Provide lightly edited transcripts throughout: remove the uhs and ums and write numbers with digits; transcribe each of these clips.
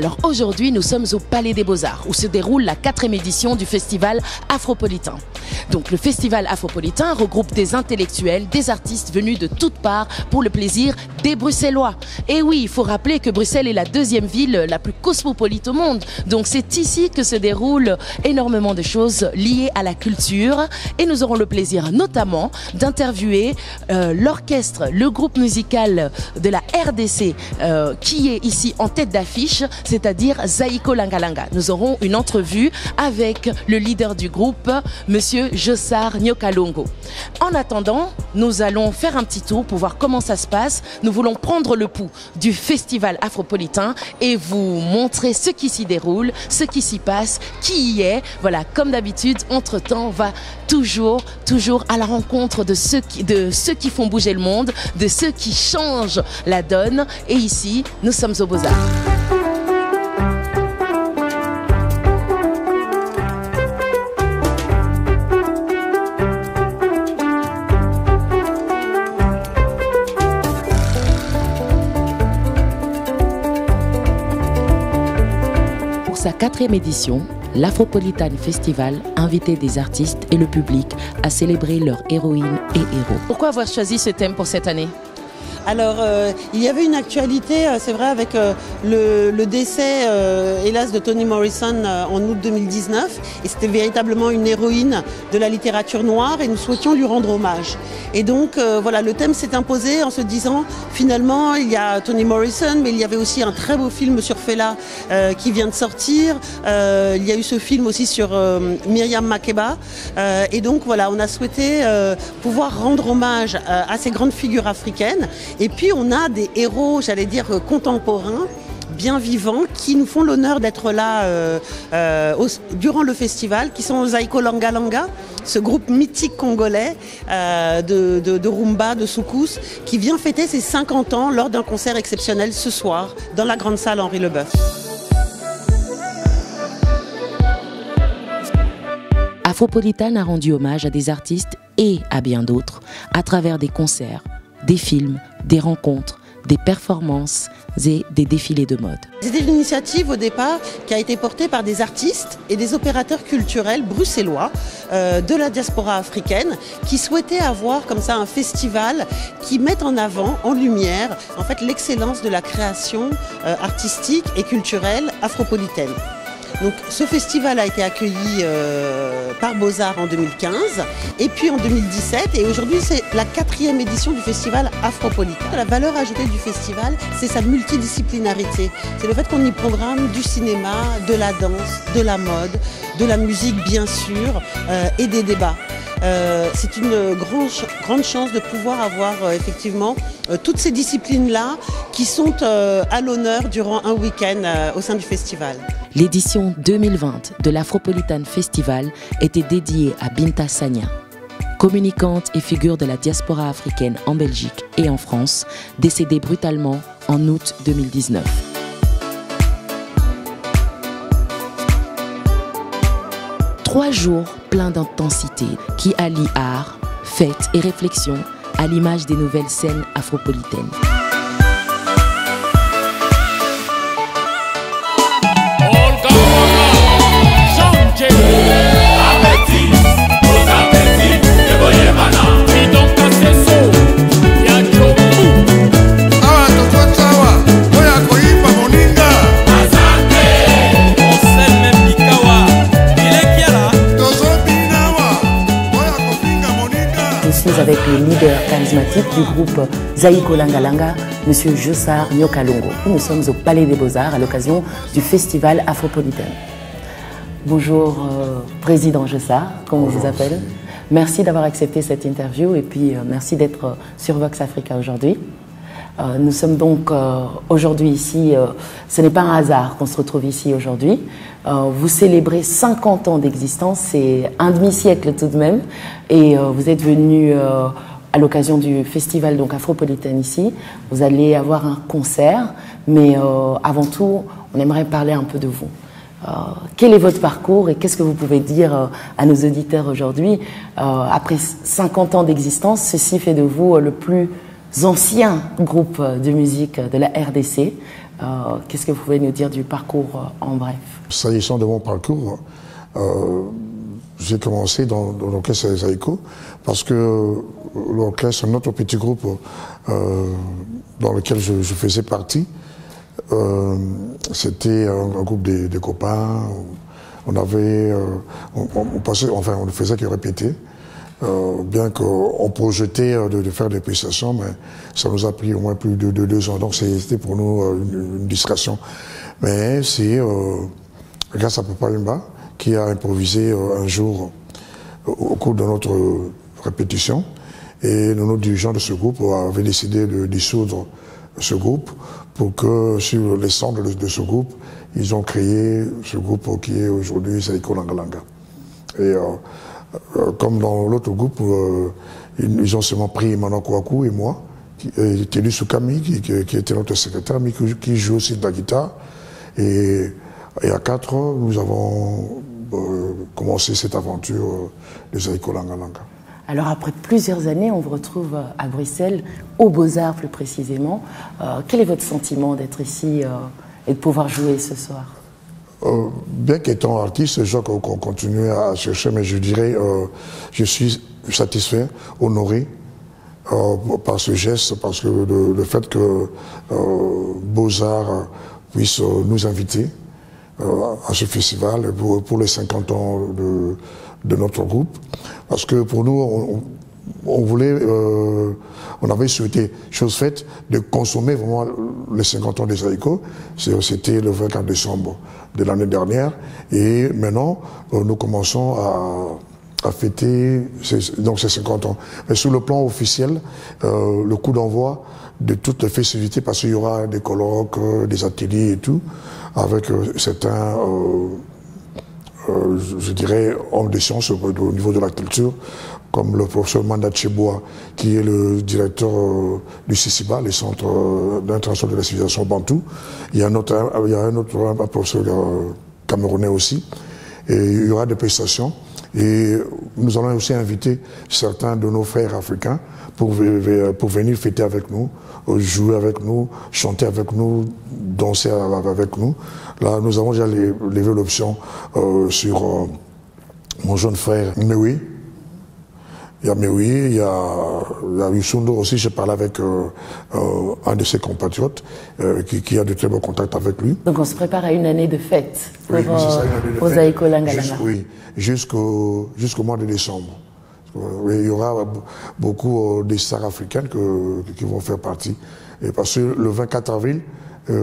Alors aujourd'hui, nous sommes au Palais des Beaux-Arts où se déroule la 4e édition du Festival Afropolitain. Donc le Festival Afropolitain regroupe des intellectuels, des artistes venus de toutes parts pour le plaisir des Bruxellois. Et oui, il faut rappeler que Bruxelles est la 2e ville la plus cosmopolite au monde. Donc c'est ici que se déroulent énormément de choses liées à la culture. Et nous aurons le plaisir notamment d'interviewer l'orchestre, le groupe musical de la RDC qui est ici en tête d'affiche, c'est-à-dire Zaiko Langalanga. Nous aurons une entrevue avec le leader du groupe, Monsieur Jossar Nyokalongo. En attendant, nous allons faire un petit tour pour voir comment ça se passe. Nous voulons prendre le pouls du Festival Afropolitain et vous montrer ce qui s'y déroule, ce qui s'y passe, qui y est. Voilà, comme d'habitude, entre-temps, on va toujours à la rencontre de ceux qui font bouger le monde, de ceux qui changent la donne. Et ici, nous sommes aux Beaux-Arts. Pour sa 4e édition, l'Afropolitan Festival invitait des artistes et le public à célébrer leurs héroïnes et héros. Pourquoi avoir choisi ce thème pour cette année ? Alors, il y avait une actualité, c'est vrai, avec le décès, hélas, de Toni Morrison en août 2019. Et c'était véritablement une héroïne de la littérature noire et nous souhaitions lui rendre hommage. Et donc, voilà, le thème s'est imposé en se disant, finalement, il y a Toni Morrison, mais il y avait aussi un très beau film sur Fela qui vient de sortir. Il y a eu ce film aussi sur Myriam Makeba. Et donc, voilà, on a souhaité pouvoir rendre hommage à ces grandes figures africaines. Et puis on a des héros, j'allais dire, contemporains, bien vivants, qui nous font l'honneur d'être là durant le festival, qui sont Zaiko Langalanga, ce groupe mythique congolais de rumba, de soukous, qui vient fêter ses 50 ans lors d'un concert exceptionnel ce soir, dans la grande salle Henri Leboeuf. Afropolitan a rendu hommage à des artistes et à bien d'autres, à travers des concerts, des films, des rencontres, des performances et des défilés de mode. C'était une initiative au départ qui a été portée par des artistes et des opérateurs culturels bruxellois de la diaspora africaine qui souhaitaient avoir comme ça un festival qui mette en avant, en lumière, en fait, l'excellence de la création artistique et culturelle afropolitaine. Donc, ce festival a été accueilli par Beaux-Arts en 2015 et puis en 2017 et aujourd'hui c'est la 4e édition du festival Afropolitain. La valeur ajoutée du festival, c'est sa multidisciplinarité. C'est le fait qu'on y programme du cinéma, de la danse, de la mode, de la musique bien sûr et des débats. C'est une grande chance de pouvoir avoir effectivement toutes ces disciplines-là qui sont à l'honneur durant un week-end au sein du festival. L'édition 2020 de l'Afropolitan Festival était dédiée à Binta Sagna, communicante et figure de la diaspora africaine en Belgique et en France, décédée brutalement en août 2019. Trois jours pleins d'intensité qui allient art, fête et réflexion à l'image des nouvelles scènes afropolitaines. Avec le leader charismatique du groupe Zaiko Langalanga, Monsieur Jossar Nyokalongo. Nous sommes au Palais des Beaux-Arts à l'occasion du Festival Afropolitain. Bonjour, Président Jossar, comme on vous appelle. Merci d'avoir accepté cette interview et puis merci d'être sur Vox Africa aujourd'hui. Nous sommes donc aujourd'hui ici, ce n'est pas un hasard qu'on se retrouve ici aujourd'hui. Vous célébrez 50 ans d'existence, c'est un demi-siècle tout de même, et vous êtes venu à l'occasion du festival donc Afropolitain ici. Vous allez avoir un concert, mais avant tout, on aimerait parler un peu de vous. Quel est votre parcours et qu'est-ce que vous pouvez dire à nos auditeurs aujourd'hui? Après 50 ans d'existence, ceci fait de vous le plus ancien groupe de musique de la RDC. Qu'est-ce que vous pouvez nous dire du parcours en bref? S'agissant de mon parcours, j'ai commencé dans l'orchestre Zaïko parce que l'orchestre, notre petit groupe dans lequel je faisais partie, c'était un groupe de copains. On avait, on passait, enfin, on ne faisait que répéter. Bien qu'on projetait de faire des prestations, mais ça nous a pris au moins plus de 2 ans. Donc c'était pour nous une distraction. Mais c'est grâce à Papa Wemba qui a improvisé un jour au cours de notre répétition. Et nos dirigeants de ce groupe avaient décidé de dissoudre ce groupe pour que sur les cendres de ce groupe, ils ont créé ce groupe qui est aujourd'hui Zaïko Langa Langa. Et comme dans l'autre groupe, ils ont seulement pris Emmanuel Kouakou et moi, Télé Soukami, qui était notre secrétaire, mais qui joue aussi de la guitare. Et à 4 ans, nous avons commencé cette aventure de Zaïko Langa Langa. Alors après plusieurs années, on vous retrouve à Bruxelles, aux Beaux-Arts plus précisément. Quel est votre sentiment d'être ici et de pouvoir jouer ce soir? Bien qu'étant artiste, je crois qu'on continue à chercher, mais je dirais, je suis satisfait, honoré par ce geste, parce que le fait que Beaux-Arts puisse nous inviter à ce festival pour les 50 ans de notre groupe, parce que pour nous, on voulait, on avait souhaité, chose faite, de consommer vraiment les 50 ans des Zaïko. C'était le 24 décembre de l'année dernière. Et maintenant, nous commençons à fêter ces 50 ans. Mais sur le plan officiel, le coup d'envoi de toutes les festivités, parce qu'il y aura des colloques, des ateliers et tout, avec certains, je dirais, hommes de sciences au niveau de la culture, comme le professeur Manda Cheboa, qui est le directeur du CICIBA, le Centre d'intervention de la civilisation bantou. Il y a un autre professeur camerounais aussi. Et il y aura des prestations. Et nous allons aussi inviter certains de nos frères africains pour venir fêter avec nous, jouer avec nous, chanter avec nous, danser avec nous. Là, nous avons déjà levé l'option sur mon jeune frère Mewi. Il y a Mewi, il y a Yusundo aussi. J'ai parlé avec un de ses compatriotes qui a de très bons contacts avec lui. Donc on se prépare à une année de fête pour Zaïko Langa Langa. Oui, jusqu'au mois de décembre. Il y aura beaucoup de stars africaines qui vont faire partie. Et parce que le 24 avril,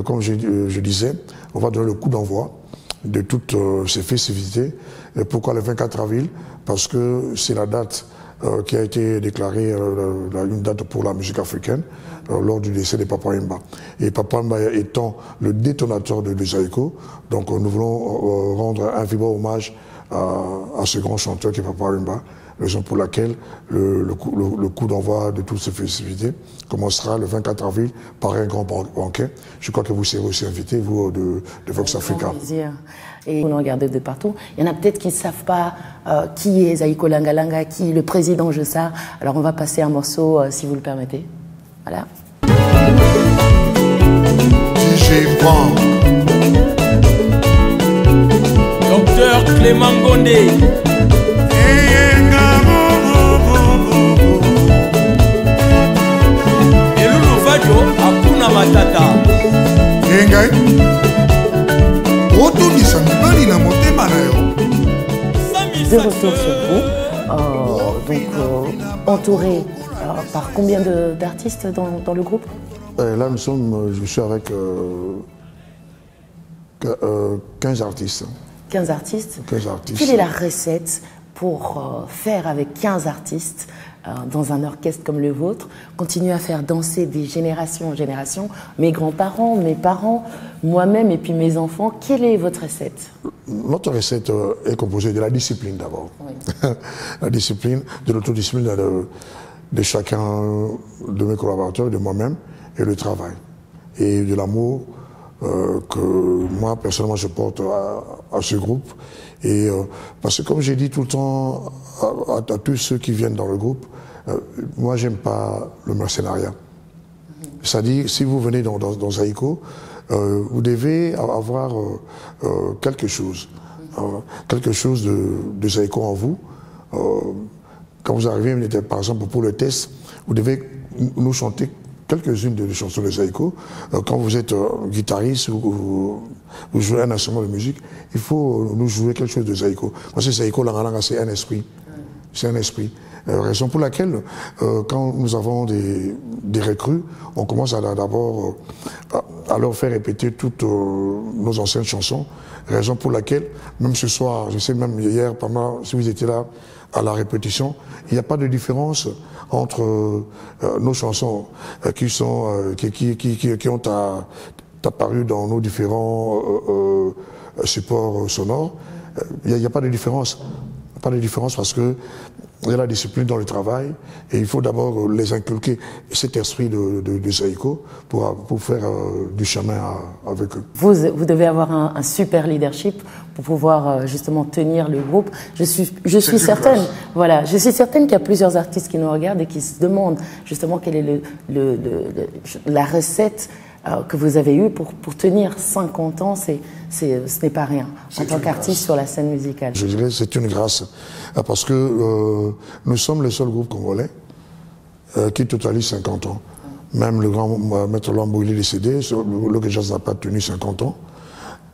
comme je disais, on va donner le coup d'envoi de toutes ces festivités. Et pourquoi le 24 avril? Parce que c'est la date qui a été déclarée une date pour la musique africaine lors du décès de Papa Wemba. Et Papa Wemba étant le détonateur de Zaïko, donc nous voulons rendre un vibrant hommage à ce grand chanteur qui est Papa Wemba, raison pour laquelle le coup d'envoi de toutes ces festivités commencera le 24 avril par un grand banquet. Je crois que vous serez aussi invités, vous, de Vox Africa. Et vous nous regardez de partout. Il y en a peut-être qui ne savent pas qui est Zaïko Langa Langa, qui est le président Jossard. Alors on va passer un morceau, si vous le permettez. Voilà. Docteur Clément Gondé. Elulu Fajo, Akuna Matata. Engai. De retour sur vous, entouré par combien d'artistes dans le groupe? Là, je suis avec 15 artistes. 15 artistes. 15 artistes. Quelle est la recette pour faire avec 15 artistes dans un orchestre comme le vôtre, continuer à faire danser des générations en génération, mes grands-parents, mes parents, moi-même et puis mes enfants? Quelle est votre recette? Notre recette est composée de la discipline d'abord. Oui. La discipline, de l'autodiscipline de chacun de mes collaborateurs, de moi-même, et le travail. Et de l'amour que moi, personnellement, je porte à ce groupe. Et parce que comme j'ai dit tout le temps à tous ceux qui viennent dans le groupe, moi j'aime pas le mercenariat. C'est-à-dire, si vous venez dans Zaïko, vous devez avoir quelque chose de zaïko en vous. Quand vous arrivez, par exemple, pour le test, vous devez nous chanter quelques-unes des chansons de zaïko. Quand vous êtes guitariste ou vous jouez un instrument de musique, il faut nous jouer quelque chose de zaïko. Parce que zaïko, c'est un esprit. C'est un esprit. Raison pour laquelle, quand nous avons des recrues, on commence d'abord à leur faire répéter toutes nos anciennes chansons. Raison pour laquelle, même ce soir, je sais même hier, si vous étiez là à la répétition, il n'y a pas de différence entre nos chansons qui ont apparu dans nos différents supports sonores. Il n'y a pas de différence. Pas de différence parce que il y a la discipline dans le travail et il faut d'abord les inculquer cet esprit de zaïko pour faire du chemin avec eux. Vous devez avoir un super leadership pour pouvoir justement tenir le groupe. Je suis certaine, voilà, je suis certaine qu'il y a plusieurs artistes qui nous regardent et qui se demandent justement quelle est la recette que vous avez eue pour tenir 50 ans. Ce n'est pas rien en tant qu'artiste sur la scène musicale. Je dirais que c'est une grâce parce que nous sommes le seul groupe congolais qui totalise 50 ans. Même le grand maître Lambo, il est décédé, le Jazz n'a pas tenu 50 ans.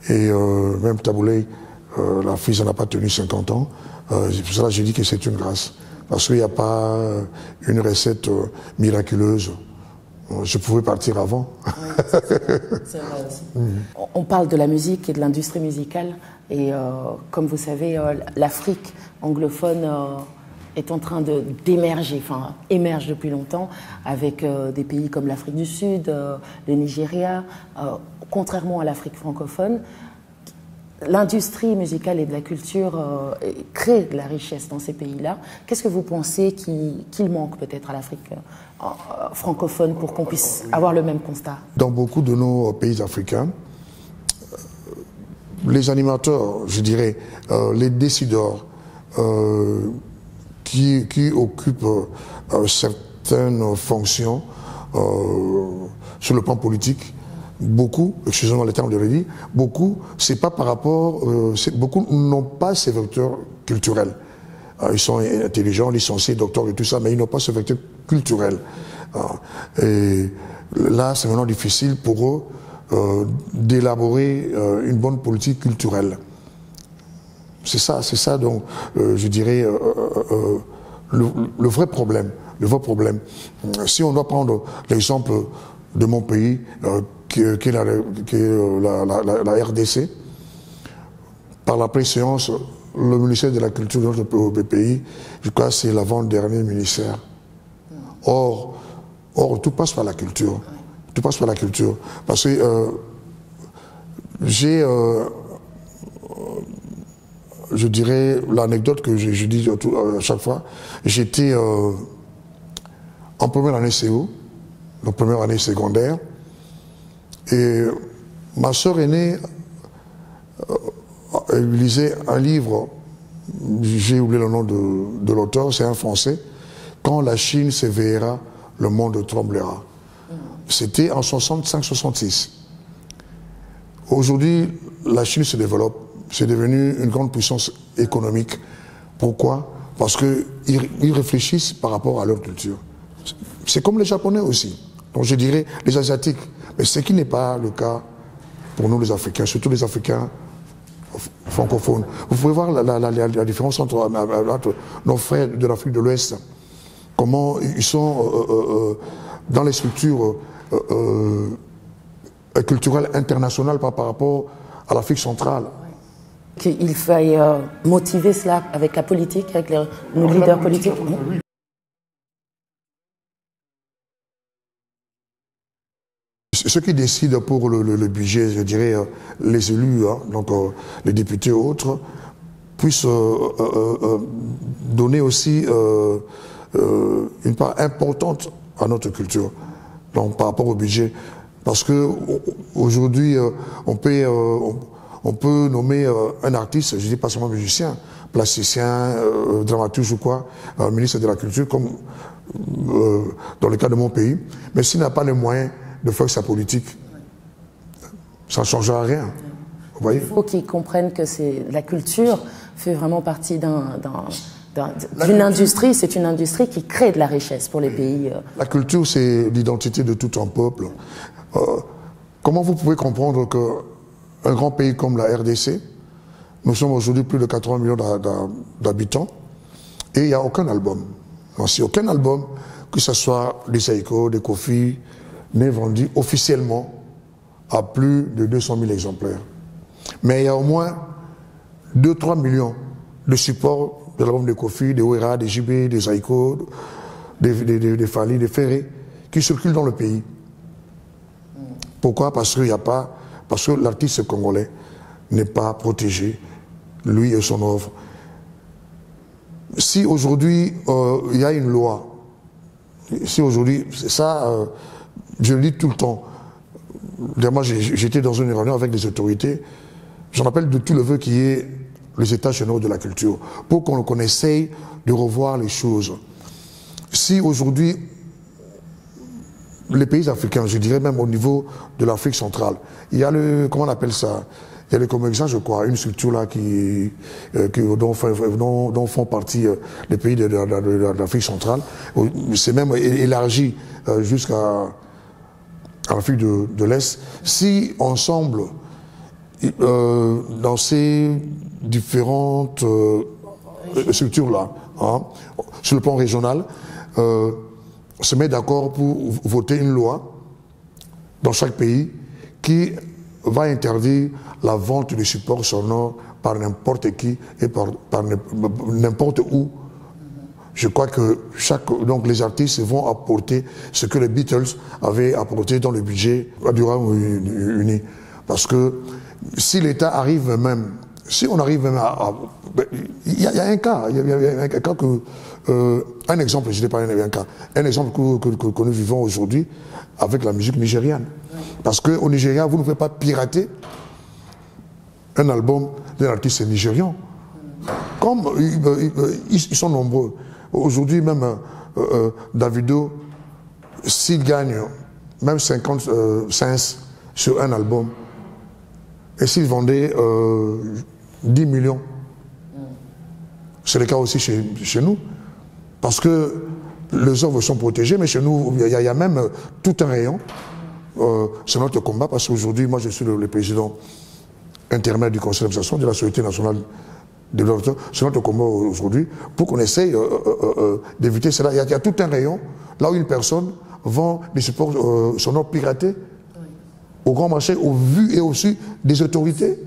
Et même Taboulé, la fille, n'a pas tenu 50 ans. C'est pour cela que je dis que c'est une grâce. Parce qu'il n'y a pas une recette miraculeuse. Je pouvais partir avant. Oui, c'est vrai aussi. On parle de la musique et de l'industrie musicale. Et comme vous savez, l'Afrique anglophone est en train d'émerger, enfin émerge depuis longtemps, avec des pays comme l'Afrique du Sud, le Nigeria. Contrairement à l'Afrique francophone, l'industrie musicale et de la culture crée de la richesse dans ces pays-là. Qu'est-ce que vous pensez qu'il manque peut-être à l'Afrique francophone pour qu'on puisse avoir le même constat? Dans beaucoup de nos pays africains, les animateurs, je dirais, les décideurs qui occupent certaines fonctions sur le plan politique, beaucoup, excusez-moi le terme de le dire, beaucoup, c'est pas par rapport, beaucoup n'ont pas ces vecteurs culturels. Ils sont intelligents, licenciés, docteurs et tout ça, mais ils n'ont pas ce vecteur culturel. Et là, c'est vraiment difficile pour eux d'élaborer une bonne politique culturelle. C'est ça, donc, je dirais, le vrai problème. Le vrai problème. Si on doit prendre l'exemple de mon pays, qui est la RDC, par la préséance, le ministère de la Culture de notre pays, je crois que c'est l'avant-dernier ministère. Or, tout passe par la culture. Tout passe par la culture. Parce que j'ai, je dirais, l'anecdote que je dis à chaque fois, j'étais en première année CO, en première année secondaire, et ma sœur aînée lisait un livre, j'ai oublié le nom de l'auteur, c'est un Français, « Quand la Chine s'éveillera, le monde tremblera ». C'était en 65-66. Aujourd'hui, la Chine se développe, c'est devenu une grande puissance économique. Pourquoi? Parce qu'ils réfléchissent par rapport à leur culture. C'est comme les Japonais aussi. Donc je dirais les Asiatiques. Mais ce qui n'est pas le cas pour nous les Africains, surtout les Africains francophones. Vous pouvez voir la différence entre nos frères de l'Afrique de l'Ouest. Comment ils sont dans les structures culturelles internationales par rapport à l'Afrique centrale. Qu'il faille motiver cela avec la politique, avec nos leaders politiques. Oui. Ceux qui décident pour le budget, je dirais les élus, hein, donc les députés ou autres, puissent donner aussi une part importante à notre culture, donc par rapport au budget. Parce que aujourd'hui, on peut nommer un artiste, je dis pas seulement musicien, plasticien, dramaturge ou quoi, ministre de la Culture, comme dans le cas de mon pays, mais s'il n'a pas les moyens de faire sa politique, Ça ne changera rien. Vous voyez? Il faut qu'ils comprennent que la culture fait vraiment partie d'une industrie. C'est une industrie qui crée de la richesse pour les pays. La culture, c'est l'identité de tout un peuple. Comment vous pouvez comprendre qu'un grand pays comme la RDC, nous sommes aujourd'hui plus de 80 millions d'habitants, et il n'y a aucun album. Non, si aucun album, que ce soit des Saïko, des Kofi, n'est vendu officiellement à plus de 200 000 exemplaires. Mais il y a au moins 2-3 millions de supports de l'album de Kofi, des Ouera, des JB, des Saïko, des Fali, des Ferré, qui circulent dans le pays. Pourquoi? Parce que l'artiste congolais n'est pas protégé, lui et son œuvre. Si aujourd'hui il y a une loi, si aujourd'hui, ça, je le dis tout le temps. Moi, j'étais dans une réunion avec des autorités. J'en appelle de tout le vœu qui est les États généraux de la culture, pour qu'on essaye de revoir les choses. Si aujourd'hui, les pays africains, je dirais même au niveau de l'Afrique centrale, il y a comment on appelle ça? Il y a le Comexan, je crois, une structure là dont font partie les pays de l'Afrique centrale. C'est même élargi jusqu'à l'Afrique de l'Est. Si ensemble, dans ces différentes structures-là, hein, sur le plan régional, se met d'accord pour voter une loi dans chaque pays qui va interdire la vente de supports sonores par n'importe qui et par n'importe où. Je crois que donc les artistes vont apporter ce que les Beatles avaient apporté dans le budget du Royaume-Uni. Parce que si l'État arrive même, si on arrive même il y a un cas, il y a un cas que, un exemple, je n'ai pas un cas, un exemple que nous vivons aujourd'hui avec la musique nigériane. Parce qu'au Nigeria, vous ne pouvez pas pirater un album d'un artiste nigérian. Comme ils sont nombreux. Aujourd'hui, même Davido, s'il gagne même 50 cents sur un album, et s'il vendait 10 millions, c'est le cas aussi chez nous. Parce que les œuvres sont protégées, mais chez nous, il y a même tout un rayon. C'est notre combat, parce qu'aujourd'hui, moi je suis le président intermédiaire du conseil d'administration de la Société nationale de l'auteur. C'est notre combat aujourd'hui pour qu'on essaye d'éviter cela. Il y a tout un rayon là où une personne vend des supports sonores piratés au grand marché, au vu et au su des autorités.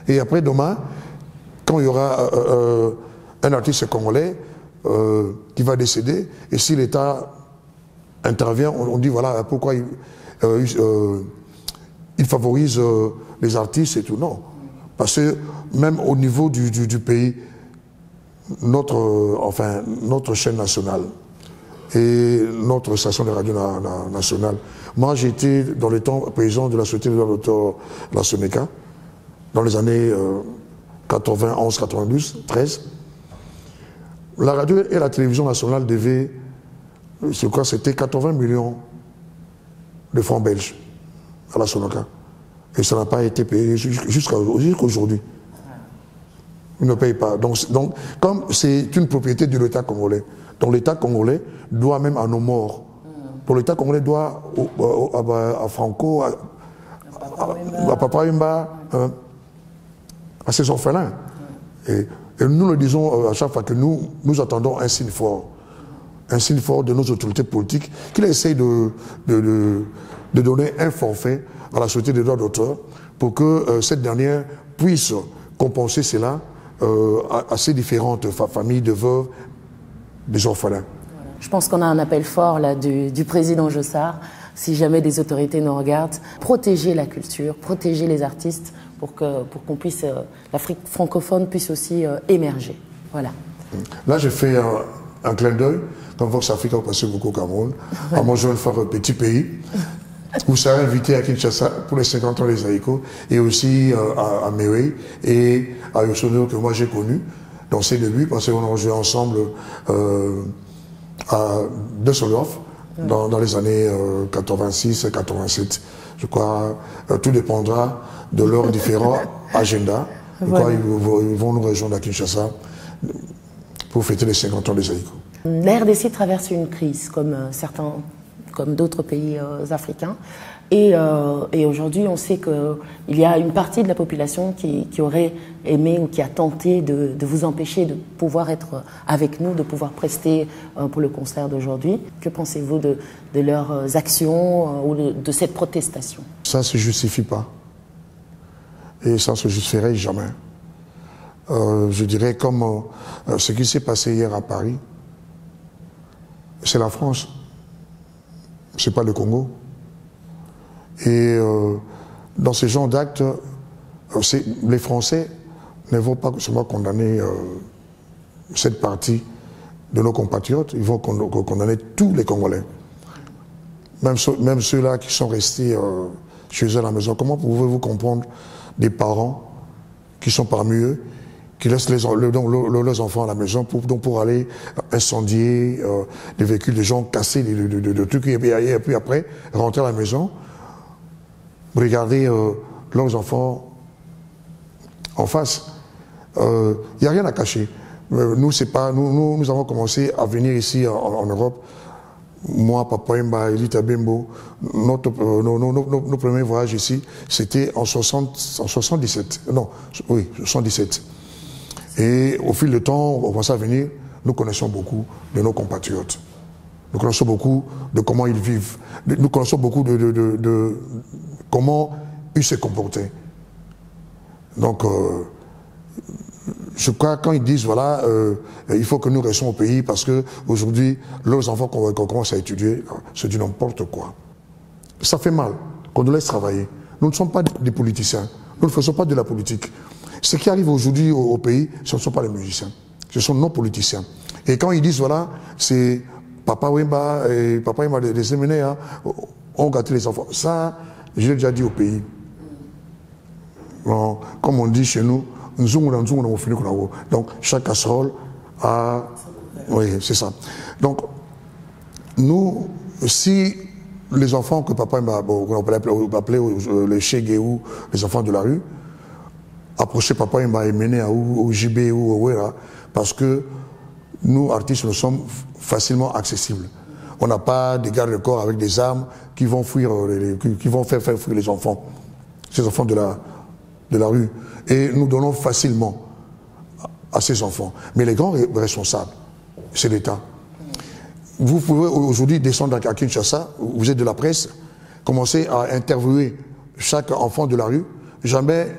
Et après, demain, quand il y aura un artiste congolais qui va décéder, et si l'État intervient, on dit voilà pourquoi il favorise les artistes et tout. Non. Parce que même au niveau du pays, notre chaîne nationale et notre station de radio nationale, moi j'ai été dans le temps président de la Société de l'auteur, la SONECA, dans les années 91, 92, 13. La radio et la télévision nationale devaient, je crois que c'était 80 millions de francs belges à la SONECA. Et ça n'a pas été payé jusqu'à aujourd'hui. Ils ne payent pas. Donc comme c'est une propriété de l'État congolais, donc l'État congolais doit même à nos morts. Pour l'État congolais doit à Franco, à Papa Wemba, à ses orphelins. Et nous le disons à chaque fois que nous attendons un signe fort de nos autorités politiques, qu'ils essayent de donner un forfait à la Société des droits d'auteur pour que cette dernière puisse compenser cela à ces différentes familles de veuves, des orphelins. Je pense qu'on a un appel fort là, du président Jossard, si jamais des autorités nous regardent, protéger la culture, protéger les artistes pour qu'on puisse, l'Afrique francophone puisse aussi émerger. Voilà. Là, j'ai fait un clin d'œil, comme Vox Africa a passé beaucoup au Cameroun, à mon jeune frère petit pays. Vous serez invité à Kinshasa pour les 50 ans des Saïko, et aussi à Mewe et à Yosono que moi j'ai connu dans ses débuts, parce qu'on a joué ensemble à Düsseldorf, dans les années 86 et 87. Je crois tout dépendra de leurs différents agendas. Je crois qu'ils vont nous rejoindre à Kinshasa pour fêter les 50 ans des Zaïko. La RDC traverse une crise comme d'autres pays africains. Et aujourd'hui, on sait qu'il y a une partie de la population qui aurait aimé ou qui a tenté de vous empêcher de pouvoir être avec nous, de pouvoir prester pour le concert d'aujourd'hui. Que pensez-vous de leurs actions ou de cette protestation? Ça ne se justifie pas. Et ça ne se justifierait jamais. Je dirais comme ce qui s'est passé hier à Paris, c'est la France, c'est pas le Congo. Et dans ce genre d'actes, les Français ne vont pas seulement condamner cette partie de nos compatriotes, ils vont condamner tous les Congolais. Même ceux-là qui sont restés chez eux à la maison. Comment pouvez-vous comprendre des parents qui sont parmi eux, qui laissent leurs enfants à la maison pour aller incendier des véhicules, des gens casser des trucs, et puis après rentrer à la maison, regarder leurs enfants en face. Il n'y a rien à cacher. Nous avons commencé à venir ici en Europe. Moi, Papa Wemba, Elita Bembo, nos premiers voyages ici, c'était en 77. Non, oui, 77. Et au fil du temps, on commence à venir, nous connaissons beaucoup de nos compatriotes. Nous connaissons beaucoup de comment ils vivent. Nous connaissons beaucoup de comment ils se comportaient. Donc, je crois quand ils disent, voilà, il faut que nous restions au pays parce qu'aujourd'hui, leurs enfants qu'on commence à étudier, c'est du n'importe quoi. Ça fait mal qu'on nous laisse travailler. Nous ne sommes pas des politiciens. Nous ne faisons pas de la politique. Ce qui arrive aujourd'hui au pays, ce ne sont pas les musiciens. Ce sont nos politiciens. Et quand ils disent, voilà, c'est Papa Wemba et Papa Wemba des séminaires ont gâté les enfants. Ça, je l'ai déjà dit au pays. Bon, comme on dit chez nous, donc chaque casserole a... Oui, c'est ça. Donc, nous, si les enfants que Papa Wemba, on peut appeler les Cheguéou, les enfants de la rue, approcher Papa Wemba et mener au JB ou au Wera, parce que nous, artistes, nous sommes facilement accessibles. On n'a pas des gardes de corps avec des armes qui vont fuir, qui vont faire fuir les enfants, ces enfants de la rue. Et nous donnons facilement à ces enfants. Mais les grands responsables, c'est l'État. Vous pouvez aujourd'hui descendre à Kinshasa, vous êtes de la presse, commencer à interviewer chaque enfant de la rue. Jamais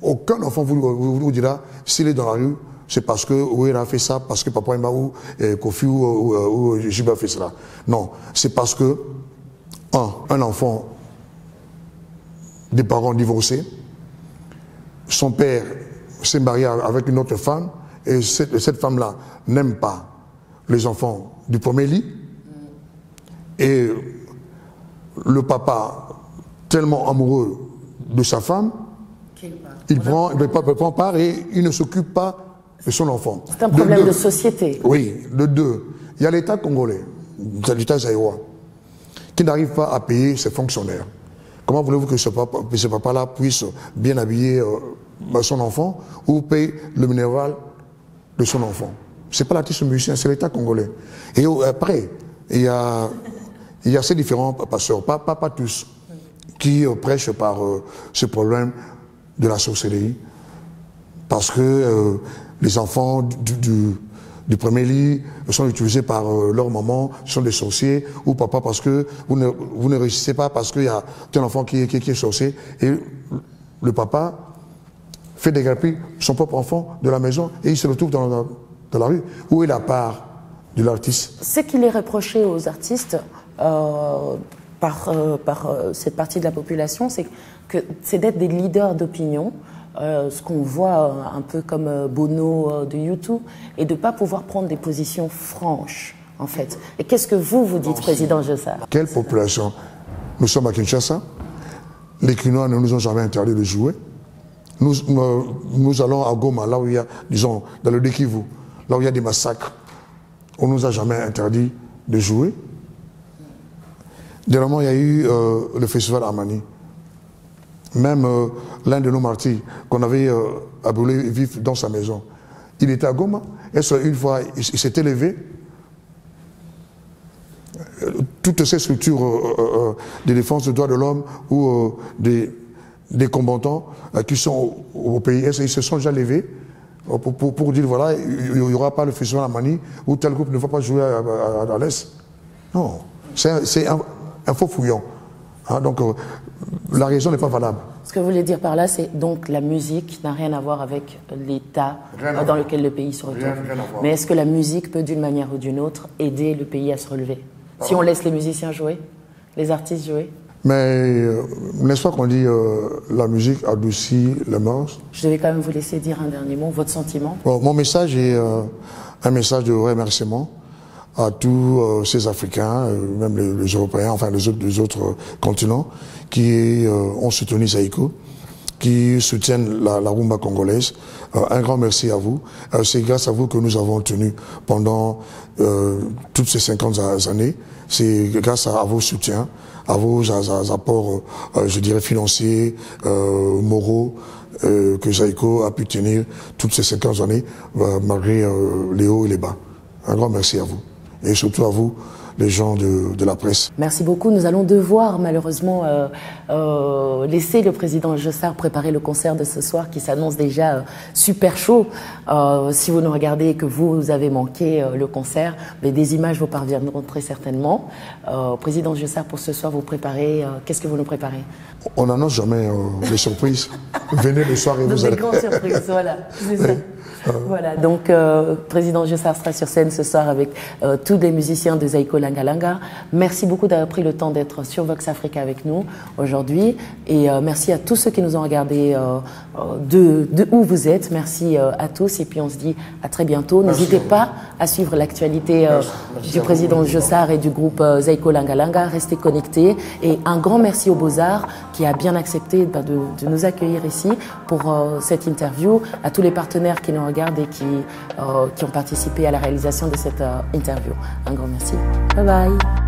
aucun enfant vous dira, s'il est dans la rue, c'est parce que Ouéra a fait ça, parce que Papa Wemba ou Kofi ou Jiba a fait cela. Non, c'est parce que, un enfant des parents divorcés, son père s'est marié avec une autre femme, et cette femme-là n'aime pas les enfants du premier lit, et le papa, tellement amoureux de sa femme, il prend part et il ne s'occupe pas de son enfant. C'est un problème de société. Oui, de deux. Il y a l'État congolais, l'État zaïrois, qui n'arrive pas à payer ses fonctionnaires. Comment voulez-vous que ce papa-là puisse bien habiller son enfant ou payer le minéral de son enfant? Ce n'est pas l'artiste musicien, c'est l'État congolais. Et après, il y a ces différents pasteurs, pas tous, qui prêchent par ce problème de la sorcellerie. Parce que les enfants du premier lit sont utilisés par leur maman, sont des sorciers, ou papa parce que vous ne réussissez pas parce qu'il y a un enfant qui est sorcier, et le papa fait dégager son propre enfant de la maison et il se retrouve dans la rue. Où est la part de l'artiste? Ce qu'il est reproché aux artistes par cette partie de la population, c'est d'être des leaders d'opinion, ce qu'on voit un peu comme Bono de YouTube, et de ne pas pouvoir prendre des positions franches, en fait. Et qu'est-ce que vous dites, Président Jossard? Quelle population? Nous sommes à Kinshasa. Les Kinois ne nous ont jamais interdit de jouer. Nous allons à Goma, là où il y a, disons, dans le Kivu, là où il y a des massacres. On ne nous a jamais interdit de jouer. Dernièrement, il y a eu le festival Amani. Même l'un de nos martyrs, qu'on avait brûlé vif dans sa maison, il était à Goma. Et une fois, il s'était levé. Toutes ces structures de défense des droits de l'homme ou des combattants qui sont au pays, ils se sont déjà levés pour dire voilà, il n'y aura pas le festival Amani ou tel groupe ne va pas jouer à l'Est. Non, c'est un faux fouillon. Hein, donc la raison n'est pas valable. Ce que vous voulez dire par là, c'est donc la musique n'a rien à voir avec l'état dans lequel le pays se retrouve. Mais est-ce que la musique peut, d'une manière ou d'une autre, aider le pays à se relever? Si on laisse les musiciens jouer, les artistes jouer? Mais n'est-ce pas qu'on dit la musique adoucit les mœurs? Je devais quand même vous laisser dire un dernier mot, votre sentiment. Bon, mon message est un message de remerciement à tous ces Africains, même les Européens, enfin les autres continents, qui ont soutenu Zaïko, qui soutiennent la rumba congolaise. Un grand merci à vous. C'est grâce à vous que nous avons tenu pendant toutes ces 50 années. C'est grâce à vos soutiens, à vos apports, je dirais, financiers, moraux, que Zaïko a pu tenir toutes ces 50 années, malgré les hauts et les bas. Un grand merci à vous. Et surtout à vous, les gens de la presse. Merci beaucoup. Nous allons devoir malheureusement laisser le président Jossard préparer le concert de ce soir qui s'annonce déjà super chaud. Si vous nous regardez et que vous avez manqué le concert, mais des images vous parviendront très certainement. Président Jossard, pour ce soir, vous préparez, qu'est-ce que vous nous préparez? On n'annonce jamais les surprises. Venez le soir et vous allez... Des grandes surprises, voilà. C'est ça. Voilà, donc président Jossard sera sur scène ce soir avec tous les musiciens de Zaïko Langa Langa. Merci beaucoup d'avoir pris le temps d'être sur Vox Africa avec nous aujourd'hui et merci à tous ceux qui nous ont regardés de où vous êtes. Merci à tous et puis on se dit à très bientôt. N'hésitez pas à suivre l'actualité du président Jossard et du groupe Zaïko Langa Langa. Restez connectés et un grand merci aux Beaux-Arts qui a bien accepté de nous accueillir ici pour cette interview, à tous les partenaires qui nous regardent et qui ont participé à la réalisation de cette interview. Un grand merci. Bye bye.